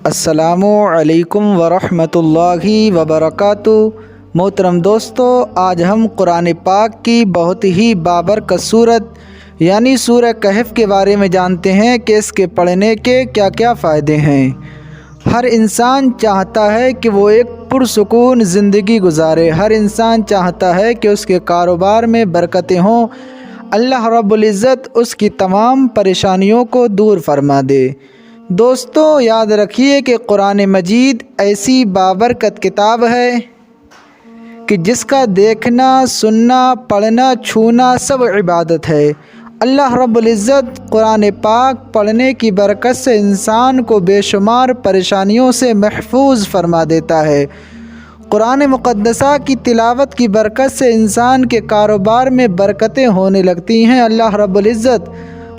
अस्सलामु अलैकुम वरहमतुल्लाहि वबरकातुहू। मोहतरम दोस्तों, आज हम कुरान पाक की बहुत ही बाबरकत सूरत यानी सूरह कहफ के बारे में जानते हैं कि इसके पढ़ने के क्या क्या फ़ायदे हैं। हर इंसान चाहता है कि वो एक पुरसुकून ज़िंदगी गुजारे। हर इंसान चाहता है कि उसके कारोबार में बरकतें हों। अल्लाह रब्बुल इज़्ज़त उसकी तमाम परेशानियों को दूर फरमा दे। दोस्तों, याद रखिए कि कुरान मजीद ऐसी बाबरकत किताब है कि जिसका देखना, सुनना, पढ़ना, छूना सब इबादत है। अल्लाह रब्बुल इज़्ज़त कुरान पाक पढ़ने की बरकत से इंसान को बेशुमार परेशानियों से महफूज फरमा देता है। कुरान मुक़द्दसा की तिलावत की बरकत से इंसान के कारोबार में बरकतें होने लगती हैं। अल्लाह रब्बुल इज़्ज़त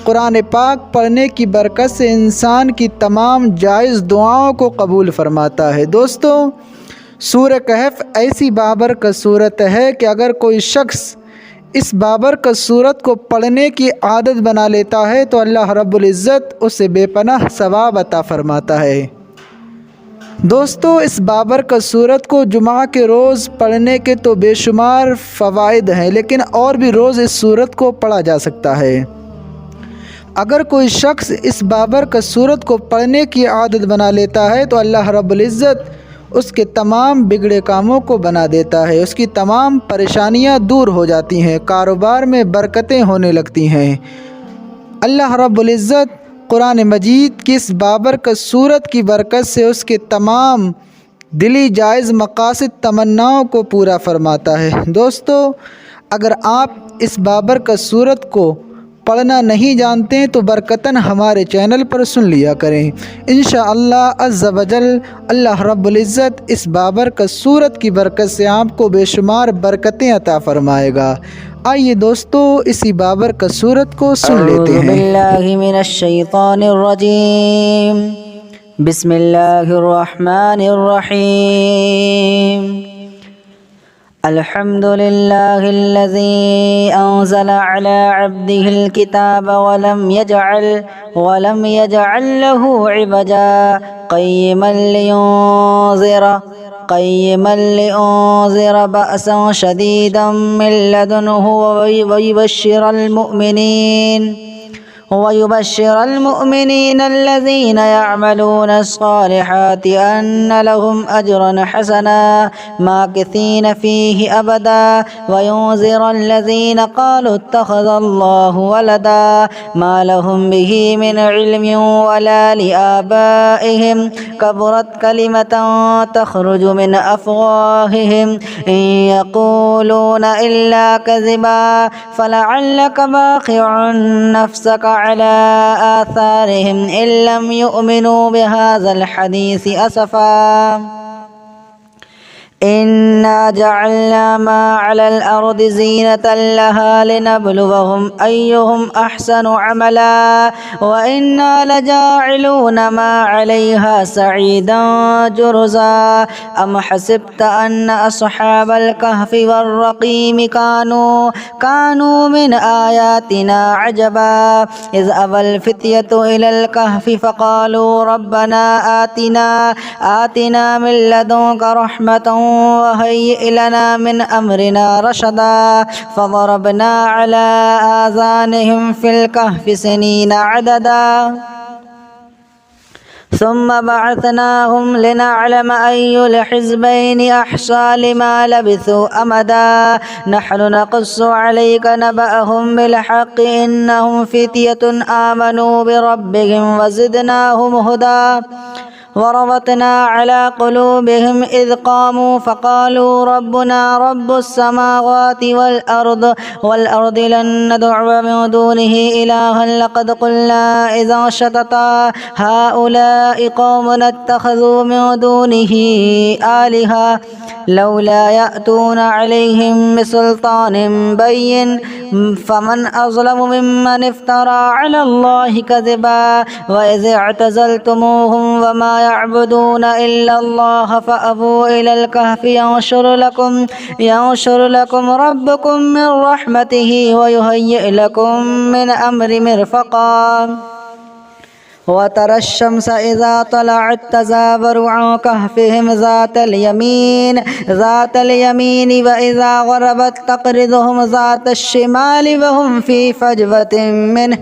कुरान पाक पढ़ने की बरकत से इंसान की तमाम जायज़ दुआओं को कबूल फरमाता है। दोस्तों, सूरह कहफ ऐसी बाबरकत सूरत है कि अगर कोई शख्स इस बाबरकत सूरत को पढ़ने की आदत बना लेता है तो अल्लाह रब्बुल इज़्ज़त उसे बेपनाह सवाब अता फरमाता है। दोस्तों, इस बाबरकत सूरत को जुमा के रोज़ पढ़ने के तो बेशुमार फ़वाइद हैं, लेकिन और भी रोज़ इस सूरत को पढ़ा जा सकता है। अगर कोई शख्स इस बाबरकत सूरत को पढ़ने की आदत बना लेता है तो अल्लाह रब्बुल इज़्ज़त उसके तमाम बिगड़े कामों को बना देता है। उसकी तमाम परेशानियां दूर हो जाती हैं, कारोबार में बरकतें होने लगती हैं। अल्लाह रब्बुल इज़्ज़त कुरान मजीद की इस बाबरकत सूरत की बरकत से उसके तमाम दिली जायज़ मकासद तमन्नाओं को पूरा फरमाता है। दोस्तों, अगर आप इस बाबरकत सूरत को पढ़ना नहीं जानते हैं तो बरकतन हमारे चैनल पर सुन लिया करें। इंशाअल्लाह अज़्ज़ वजल अल्लाह रब्बुल इज़्ज़त इस बाबरकत सूरत की बरकत से आपको बेशुमार बरकतें अता फरमाएगा। आइए दोस्तों, इसी बाबरकत सूरत को सुन लेते हैं। बिस्मिल्लाहि मिनश शैतानिर रजीम। बिस्मिल्लाहिर रहमानिर रहीम। अल्हम्दुलिल्लाहिल्लज़ी अंज़ला अला अब्दिहिल किताब वलम यजअल लहू इवजा क़य्यिमन लियुनज़िरा बअसन शदीदन मिन लदुन्हु ويبشر المؤمنين الذين يعملون الصالحات أن لهم أجرا حسنا ماكثين فيه أبدا وينذر الذين قالوا اتخذ الله ولدا ما لهم به من علم ولا لآبائهم كبرت كلمة تخرج من أفواههم إن يقولون إلا كذبا فلعلك باخع نفسك على آثارهم إن لم يؤمنوا بهذا الحديث أسفا إنا جعلنا ما على الأرض زينة لها لنبلوهم أيهم أحسن عملا وإنا لجاعلون ما عليها سعيدا جرزا أم حسبت أن أصحاب الكهف والرقيم كانوا من آياتنا عجبا إذ أوى الفتية إلى الكهف فقالوا ربنا آتنا من لدنك رحمة وهيئ لنا من أمرنا رشدا فضربنا على آذانهم في الكهف سنين عددا ثم بعثناهم لنعلم أي الحزبين أحصى لما لبثوا أمدا نحن نقص عليك نبأهم بالحق إنهم فتية آمنوا بربهم وزدناهم هدى وربطنا على قلوبهم إذ قاموا فقالوا ربنا رب السماوات والأرض لن ندعو من دونه إلها لقد قلنا إذا شططا هؤلاء قوم اتخذوا من دونه آلهة لولا يأتون عليهم بسلطان بين فمن أظلم ممن افترى على الله كذبا وإذ اعتزلتموهم وما يعبدون إلا الله فأبوا إلى الكهف ينشر لكم ربكم من رحمته ويهيئ لكم من أمر مرفقا وترى الشمس إذا طلعت تزاور عن كهفهم ذات اليمين وإذا غربت تقرضهم ذات الشمال وهم في فجوة منه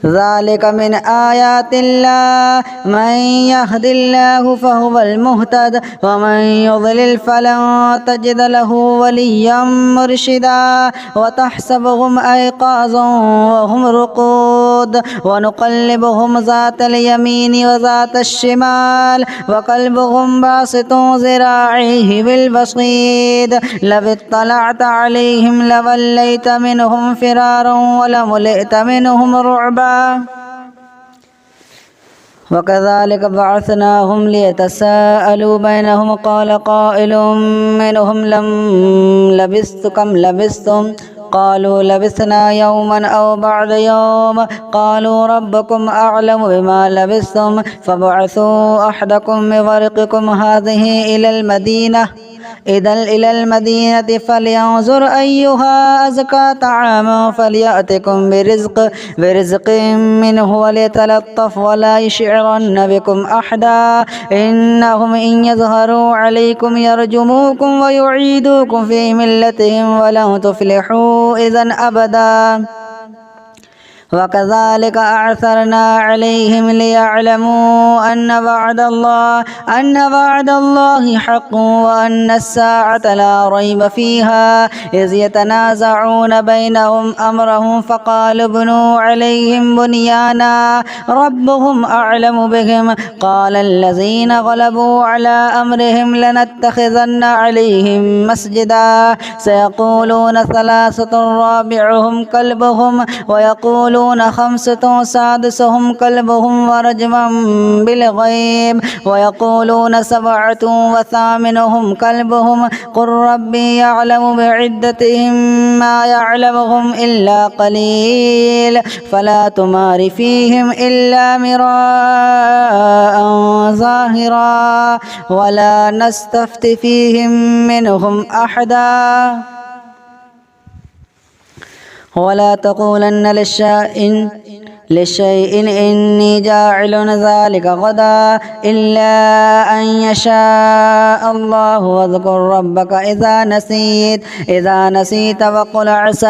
ذلك من آيات الله من يهد الله فهو المهتد ومن يضلل فلن تجد له وليا مرشدا وتحسبهم أيقاظا وهم رقود ونقلبهم ذات اليمين وذات الشمال وقلبهم باسط ذراعيه بالوصيد لو اطلعت عليهم لوليت منهم فرارا ولملئت منهم رعبا وكذلك بعثناهم ليتساءلوا بينهم قال قائل منهم كم لبثتم قالوا لبثنا يوما أو بعض يوم قالوا ربكم أعلم بما لبثتم فابعثوا أحدكم بورقكم هذه إلى المدينة فلينظر أيها أزكى طعاما فليأتكم برزق منه وليتلطف ولا يشعرن بكم أحدا إنهم إن يظهروا عليكم يرجموكم ويعيدوكم في ملتهم ولن تفلحوا إذا أبدا وكذلك أعثرنا عليهم ليعلموا أن وعد الله حق وأن الساعة لا ريب فيها إذ يتنازعون بينهم أمرهم فقالوا ابنوا عليهم بنيانا ربهم أعلم بهم قال الذين غلبوا على أمرهم لنتخذن عليهم مسجدا سيقولون ثلاثة رابعهم كلبهم ويقولون 5 سادسهم كلبهم ورجما بالغيب ويقولون 7 وثامنهم كلبهم قل ربي يعلم بعدتهم ما يعلمهم إلا قليل فلا تمار فيهم إلا مراء ظاهرا ولا نستفت فيهم منهم أحدا ولا تقولن لشيء إني جاعل ذلك غدا إلا أن يشاء الله واذكر ربك إذا نسيت وقل عسى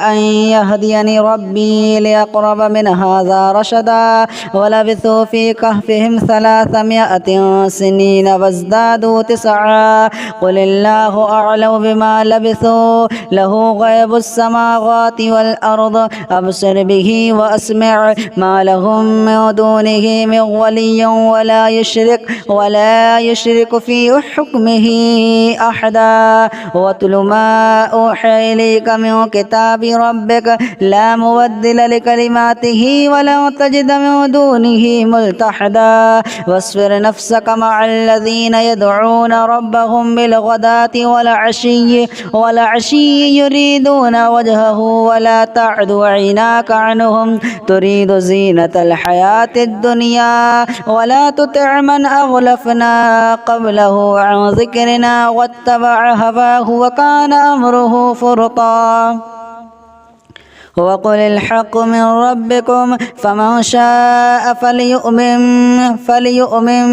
أن يهديني ربي لأقرب من هذا رشدا ولبثوا في كهفهم 300 سنين وازدادوا 9 قل الله أعلم بما لبثوا له غيب السماوات والأرض أبصر به وأسمع ما لهم من دونه من ولي ولا يشرك في حكمه أحدا واتل ما أوحي إليك من كتاب ربك لا مبدل لكلماته ولا تجد من دونه ملتحدا واصبر نفسك مع الذين يدعون ربهم بالغداة والعشي يريدون وجهه ولا تعد عيناك عنهم تريد زينة الحياة الدنيا ولا تطع من أغلفنا قبله عن ذكرنا واتبع هواه وكان أمره فرطا وقل الحق من ربكم فمن شاء فليؤمن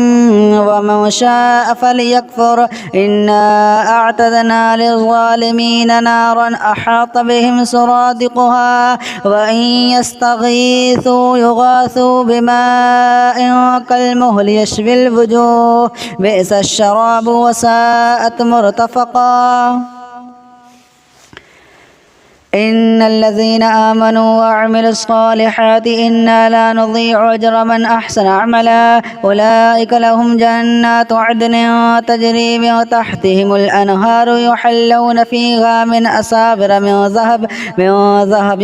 ومن شاء فليكفر إنا أعتدنا للظالمين نارا أحاط بهم سرادقها وإن يستغيثوا يغاثوا بماء كالمهل يشوي الوجوه بئس الشراب وساءت مرتفقا إن الذين آمنوا وعملوا الصالحات إنا لا نضيع أجر من أحسن عملا أولئك لهم جنات عدن تجري من تحتهم الأنهار يحلون فيها من أساور من ذهب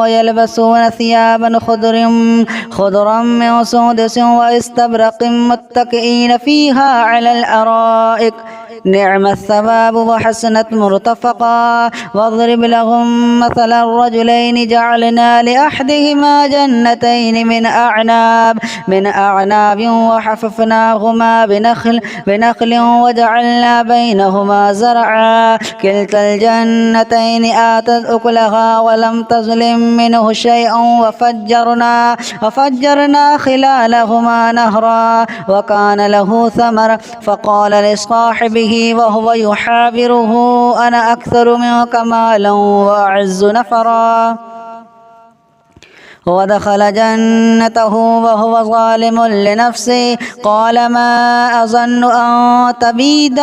ويلبسون ثيابا خضرا من سندس واستبرق متكئين فيها على الأرائك نعم الثواب وحسنت مرتفقا. واضرب لهم مثل الرجلين جعلنا لأحدهما جنتين من أعناب وحففناهما بنخل وجعلنا بينهما زرعا كلتا الجنتين آتت أكلها ولم تظلم منه شيئا وفجرنا خلالهما نهرا وكان له ثمر فقال لصاحبه وهو يحاوره أنا أكثر منك مالا وأعز نفرا. ودخل جنته وهو ظالم لنفسه قال ما أظن أن تبيد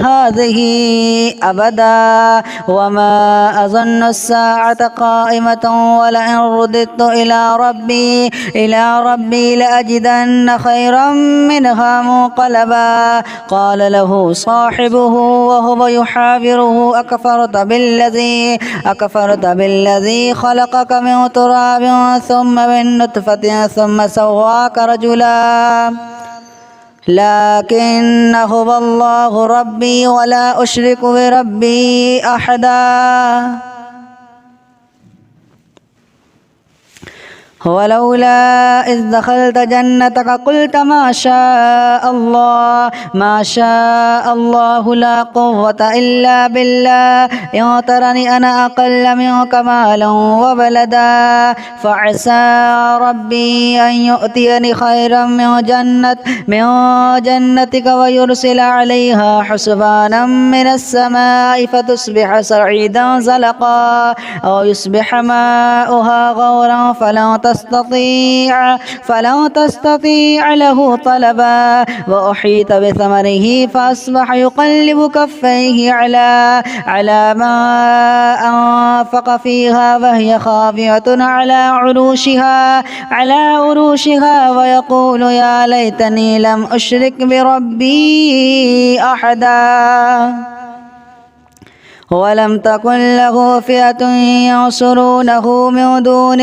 هذه أبدا وما أظن الساعة قائمة ولئن رددت إلى ربي لأجدن خيرا منها منقلبا. قال له صاحبه وهو يحاوره أكفرت بالذي خلقك من تراب ثم من نطفة ثم سواك رجلا لكن هو الله ربي ولا أشرك بربي أحدا. ولولا إذ دخلت جنتك قلت ما شاء الله لا قوة إلا بالله إن ترني أنا أقل منك مالا وولدا فعسى ربي أن يؤتيني خيرا من جنتك ويرسل عليها حسبانا من السماء فتصبح صعيدا زلقا أو يصبح ماؤها غورا فلن تستطيع له طلبا. وأحيط بثمره فأصبح يقلب كفيه على ما أنفق فيها وهي خاوية على عروشها ويقول يا ليتني لم أشرك بربي أحدا. ولم تكن له فئة ينصرونه من دون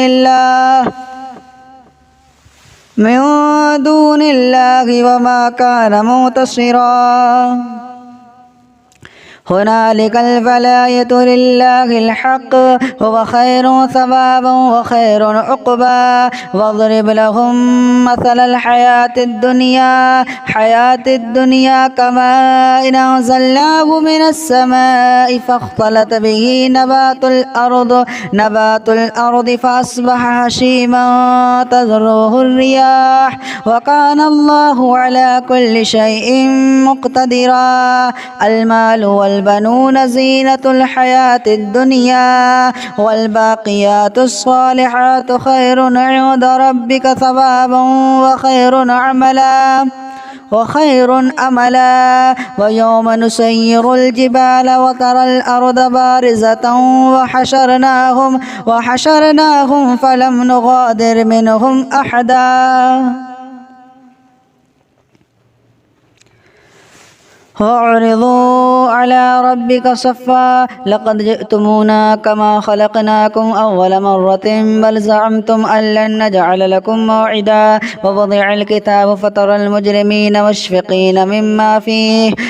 الله وما كان منتصرا. هنالك الولاية لله الحق هو خير ثوابا وخير عقبا. واضرب لهم مثل الحياة الدنيا كماء أنزلناه من السماء فاختلط به نبات الأرض فأصبح هشيما تذروه الرياح وكان الله على كل شيء مقتدرا. المال والبنون زينة الحياة الدنيا والباقيات الصالحات خير عند ربك ثوابا وخير أملا. ويوم نسير الجبال وترى الأرض بارزة وحشرناهم فلم نغادر منهم أحدا. وأعرضوا على ربك صفا لقد جئتمونا كما خلقناكم أول مرة بل زعمتم أن لن نجعل لكم موعدا. ووضع الكتاب فترى المجرمين مشفقين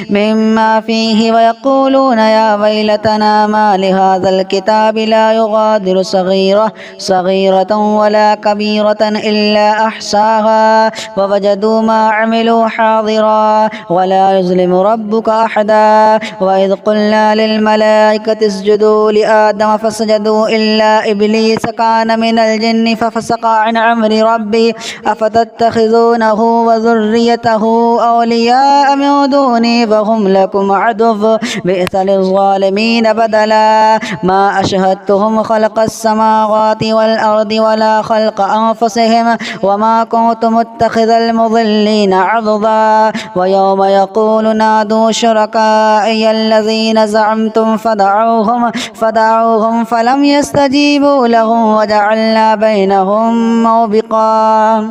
مما فيه ويقولون يا ويلتنا ما لهذا الكتاب لا يغادر صغيرة ولا كبيرة إلا أحصاها ووجدوا ما عملوا حاضرا ولا يظلم ربك أحدا. وإذ قلنا للملائكة اسجدوا لآدم فسجدوا إلا إبليس كان من الجن ففسق عن أمر ربي أفتتخذونه وذريته أولياء من دوني وهم لكم عدو بئس للظالمين بدلا. ما أشهدتهم خلق السماوات والأرض ولا خلق أنفسهم وما كنت متخذ المضلين عضدا. ويوم يقول نادوا شركائي الذين زعمتم فدعوهم فلم يستجيبوا لهم وجعلنا بينهم موبقا.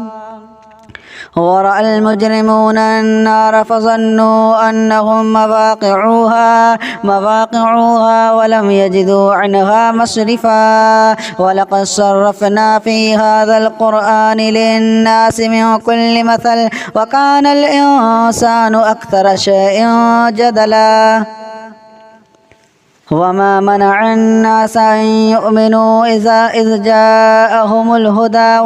ورأى المجرمون النار فظنوا أنهم مواقعوها ولم يجدوا عنها مصرفا ولقد صرفنا في هذا القرآن للناس من كل مثل وكان الإنسان أكثر شيء جدلا وما منع الناس أن يؤمنوا إذ جاءهم الهدى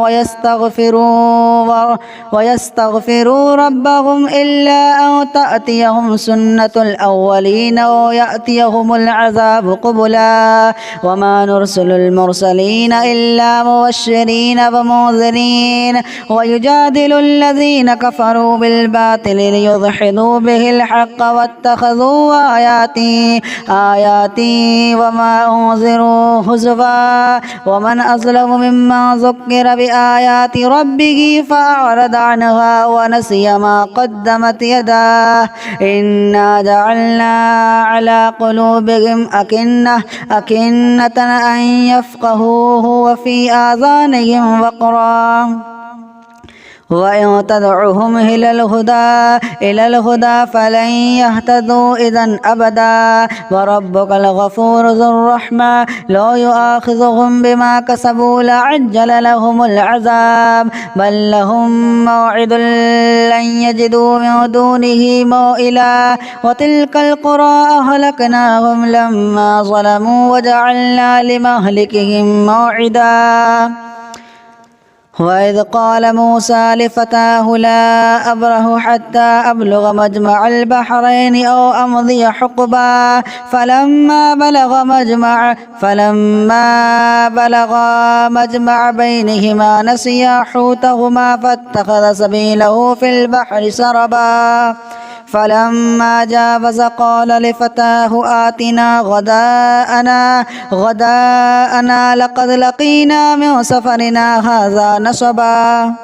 ويستغفروا ربهم إلا أن تأتيهم سنة الأولين أو يأتيهم العذاب قبلا وما نرسل المرسلين إلا مبشرين ومنذرين ويجادل الذين كفروا بالباطل ليدحضوا به الحق واتخذوا آياتي وما أنذروا هزوا ومن أظلم ممن ذكر بآيات ربه فأعرض عنها ونسي ما قدمت يداه إنا جعلنا على قلوبهم أكنة أن يفقهوه وفي آذانهم وقرا وإن تدعوهم إلى الهدى فلن يهتدوا إذا أبدا وربك الغفور ذو الرحمة لا يؤاخذهم بما كسبوا لعجل لهم العذاب بل لهم موعد لن يجدوا من دونه موئلا وتلك القرى أهلكناهم لما ظلموا وجعلنا لمهلكهم موعدا وإذ قال موسى لفتاه لا أبرح حتى أبلغ مجمع البحرين أو أمضي حقبا فلما بلغ مجمع بينهما نسيا حوتهما فاتخذ سبيله في البحر سربا فلما جاوز قال لفتاه آتنا غداءنا لقد لقينا من سفرنا هذا نصبا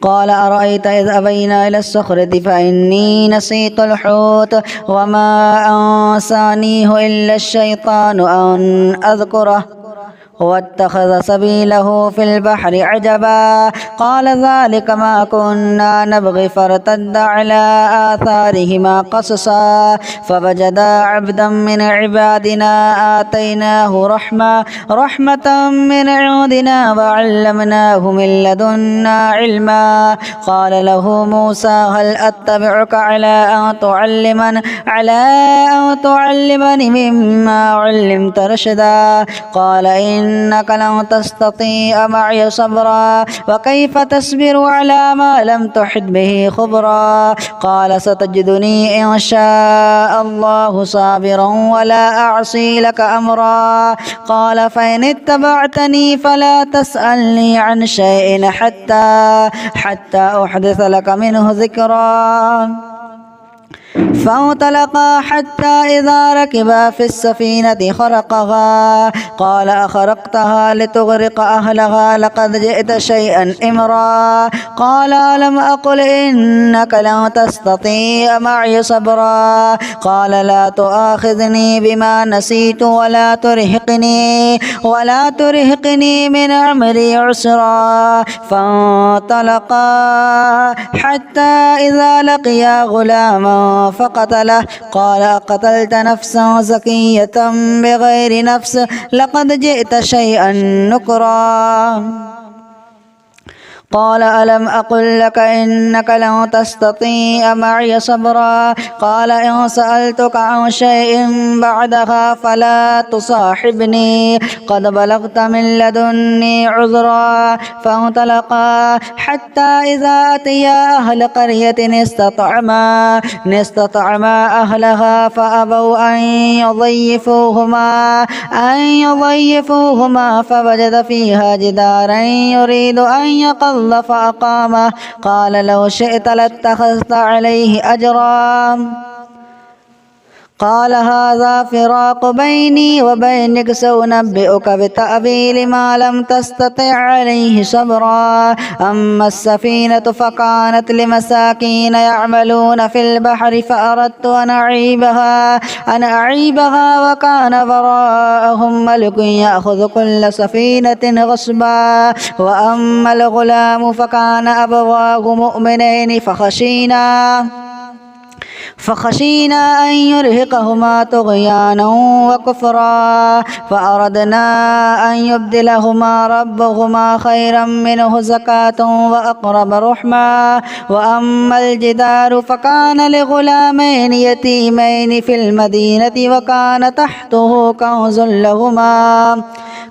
قال أرأيت إذ أبينا إلى الصخرة فإني نسيت الحوت وما أنسانيه إلا الشيطان أن أذكره واتخذ سبيله في البحر عجبا قال ذلك ما كنا نبغي فارتد على آثارهما قصصا فوجدا عبدا من عبادنا آتيناه رحمة من عندنا وعلمناه من لدنا علما قال له موسى هل أتبعك على أن تعلمني مما علمت رشدا قال إنك لن تستطيع معي صبرا وكيف تصبر على ما لم تحط به خبرا قال ستجدني إن شاء الله صابرا ولا أعصي لك أمرا قال فإن اتبعتني فلا تسألني عن شيء حتى أحدث لك منه ذكرا فانطلقا حتى إذا ركبا في السفينة خرقها قال أخرقتها لتغرق أهلها لقد جئت شيئا إمرا قال ألم أقل إنك لن تستطيع معي صبرا قال لا تؤاخذني بما نسيت ولا ترهقني من أمري عسرا فانطلقا حتى إذا لقيا غلاما فقتله قال أقتلت نفسا زكية بغير نفس لقد جئت شيئا نكرا قال ألم أقل لك إنك لن تستطيع معي صبرا قال إن سألتك عن شيء بعدها فلا تصاحبني قد بلغت من لدني عذرا فانطلقا حتى إذا أتيا أهل قرية استطعما أهلها فأبوا أن يضيفوهما فوجد فيها جدارا يريد أن يقض فأقامه قال لو شئت لاتخذت عليه أجرا قال هذا فراق بيني وبينك سأنبئك بتأويل ما لم تستطع عليه صبرا أما السفينة فكانت لمساكين يعملون في البحر فأردت أن أعيبها وكان وراءهم ملك يأخذ كل سفينة غصبا وأما الغلام فكان أبواه مؤمنين فخشينا أن يرهقهما طغيانا وكفرا فأردنا أن يبدلهما ربهما خيرا منه زكاة وأقرب رحما وأما الجدار فكان لغلامين يتيمين في المدينة وكان تحته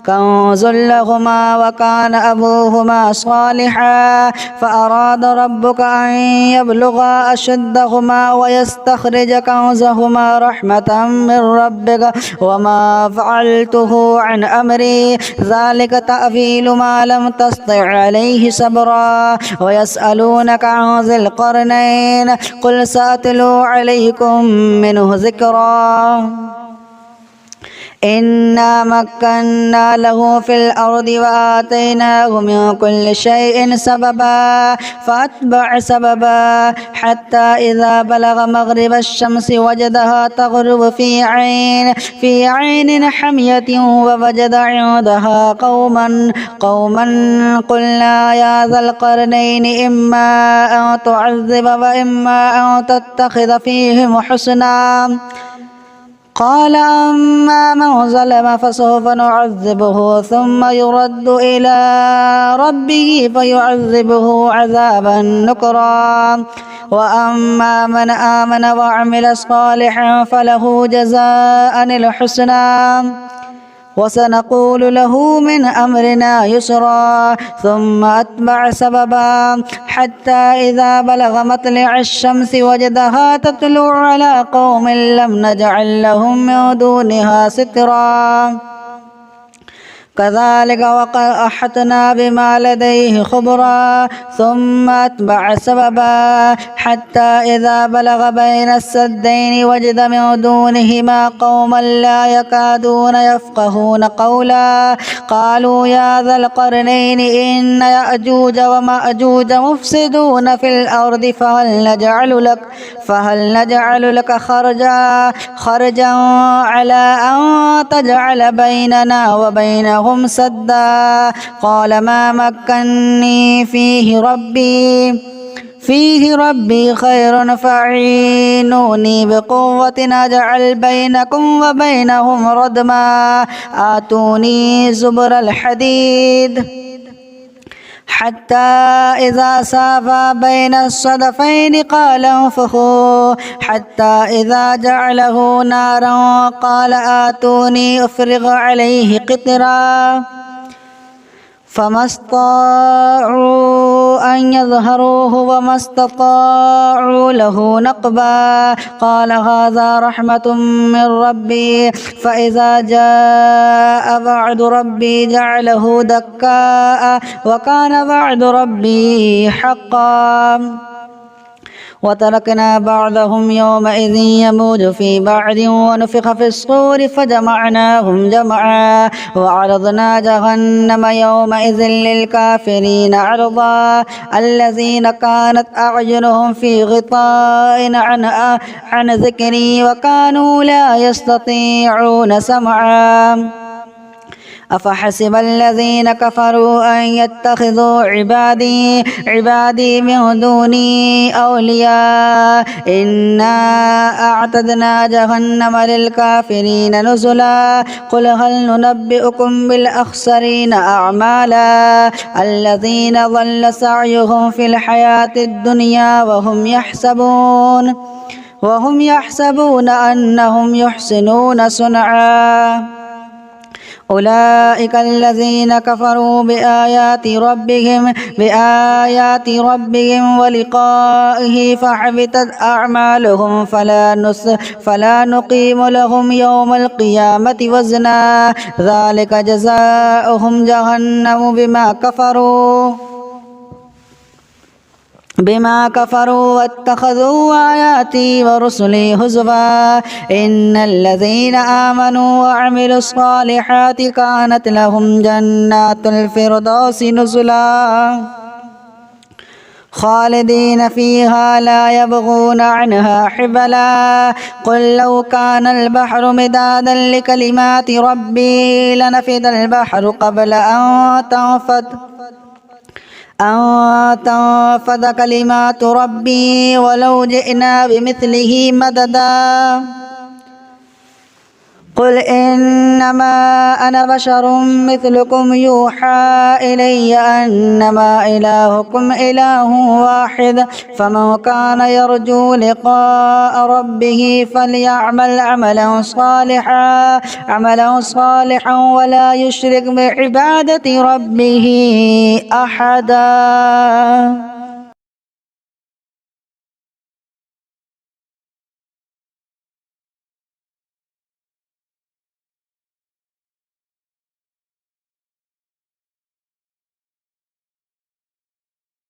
كنز لهما وكان أبوهما صالحا فأراد ربك أن يبلغا أشدهما ويستخرج كنزهما رحمة من ربك وما فعلته عن أمري ذلك تأويل ما لم تسطع عليه صبرا ويسألونك عن ذي القرنين قل سأتلو عليكم منه ذكرا إنا مكنا له في الأرض وآتيناه من كل شيء سببا فأتبع سببا حتى إذا بلغ مغرب الشمس وجدها تغرب في عين حمية ووجد عندها قوما قلنا يا ذا القرنين إما أن تعذب وإما أن تتخذ فيهم حسنا قال أما من ظلم فسوف نعذبه ثم يرد إلى ربه فيعذبه عذابا نكرا وأما من آمن وعمل صالحا فله جزاء الحسنى وسنقول له من أمرنا يسرا ثم أتبع سببا حتى إذا بلغ مطلع الشمس وجدها تطلع على قوم لم نجعل لهم من دونها سترا كذلك وقد أحطنا بما لديه خبرا ثم أتبع سببا حتى إذا بلغ بين السدين وجد من دونهما قوما لا يكادون يفقهون قولا قالوا يا ذا القرنين إن يأجوج ومأجوج مفسدون في الأرض فهل نجعل لك خرجا على أن تجعل بيننا وبينهم سدا قال ما مكني فيه ربي خير فاعينوني بقوة أجعل بينكم وبينهم ردما آتوني زبر الحديد حتى إذا سافا بين الصدفين قال انفخوا حتى إذا جعله نارا قال آتوني أفرغ عليه قطرا فما استطاعوا أن يظهروه وما استطاعوا له نقبا قال هذا رحمة من ربي فإذا جاء وعد ربي جعله دكاء وكان وعد ربي حقا وتركنا بعضهم يومئذ يموج في بعض ونفخ في الصور فجمعناهم جمعا وعرضنا جهنم يومئذ للكافرين عرضا الذين كانت أعينهم في غطاء عن ذكري وكانوا لا يستطيعون سمعا أفحسب الذين كفروا أن يتخذوا عبادي من دوني أولياء إنا أعتدنا جهنم للكافرين نزلا قل هل ننبئكم بالأخسرين أعمالا الذين ضل سعيهم في الحياة الدنيا وهم يحسبون أنهم يحسنون صنعا أولئك الذين كفروا بآيات ربهم ولقائه فحبطت أعمالهم فلا نقيم لهم يوم القيامة وزنا ذلك جزاؤهم جهنم بما كفروا बिमा कफरू वत्तखज़ू आयाती व रुसुली हुज़वा इन्नल्लज़ीना आमनू व अमिलुस्सालिहाति कानत लहुम जन्नातुल फिरदौसि नुज़ुला खालिदीन फ़ीहा ला यबग़ून अन्हा हिबला क़ुल लौ कानल बहरु मिदादन लिकलिमाति रब्बी लनफ़िदल बहरु क़ब्ल अन तंफ़द कलिमातु रब्बी वलौ जिअना बिमिस्लिही मददा क़ुल इन्नमा अना बशरुम मिस्लुकुम यूहा इलैया अन्नमा इलाहुकुम इलाहुन वाहिद फमन कान यरजू लिक़ाअ रब्बिही फ़लयअमल अमलन सालिहन वला युश्रिक बिइबादति रब्बिही अहदा।